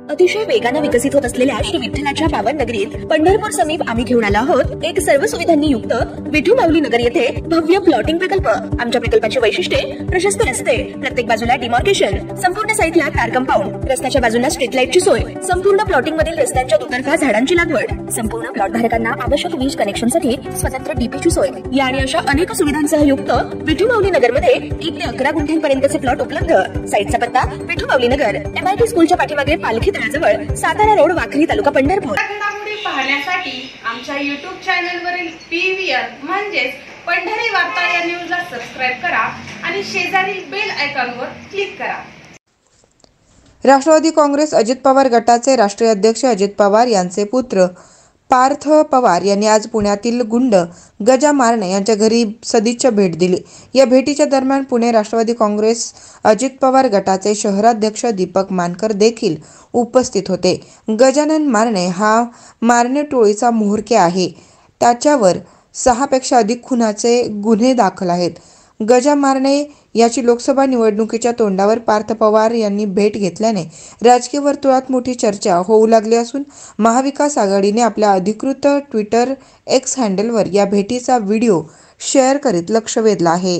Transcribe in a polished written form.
अतिशय वेगाने विकसित होत असलेल्या श्री विठ्ठलाच्या पावन नगरीत पंढरपूर समीप आम्ही घेऊन आलो आहोत एक सर्व सुविधांनी युक्त विठू माऊली नगर येथे भव्य प्लॉटिंग प्रकल्प। आमच्या प्रकल्पाची वैशिष्ट्ये प्रशस्त रस्ते, प्रत्येक बाजूला डिमार्केशन, संपूर्ण साईटला कार कंपाऊंड, रस्त्याच्या बाजूला स्ट्रीट लाईटची सोय, संपूर्ण प्लॉटिंग मधील रस्त्यांच्या दुतर्फा झाडांची लागवड, संपूर्ण प्लॉट धारकांना आवश्यक वीज कनेक्शनसाठी स्वतंत्र डीपीची सोय या आणि अशा अनेक सुविधांसह युक्त विठू माऊली नगर मध्ये 1 ते 11 गुंठ्यांपर्यंतचे प्लॉट उपलब्ध। साईटचा पत्ता विठू माऊली नगर, MIT स्कूलच्या पाठीमागे पालखी तळाजवळ, सातारा रोड, वाखरी, तालुका पंढरपूर। घडामोडी पाहण्यासाठी आमच्या YouTube चॅनलवरील PVR म्हणजेच पंढरी वार्ता या न्यूजला सबस्क्राइब करा आणि शेजारील बेल आयकॉनवर क्लिक करा। राष्ट्रवादी काँग्रेस अजित पवार गटाचे राष्ट्रीय अध्यक्ष अजित पवार यांचे पुत्र पार्थ पवार यांनी आज पुण्यातील गुंड गजा मारणे यांच्या घरी सदिच्छा भेट दिली। या भेटीच्या दरम्यान पुणे राष्ट्रवादी काँग्रेस अजित पवार गटाचे शहराध्यक्ष दीपक मानकर देखील उपस्थित होते। गजानन मारणे हा मारणे टोळीचा म्होरक्या आहे। त्याच्यावर 6 पेक्षा अधिक खुनाचे गुन्हे दाखल आहेत। गजा मारणे याची लोकसभा निवडणुकीच्या तोंडावर पार्थ पवार यांनी भेट घेतल्याने राजकीय वर्तुळात मोठी चर्चा होऊ लागली असून महाविकास आघाडीने आपल्या अधिकृत ट्विटर X हँडलवर या भेटीचा व्हिडिओ शेअर करीत लक्ष वेधलं आहे।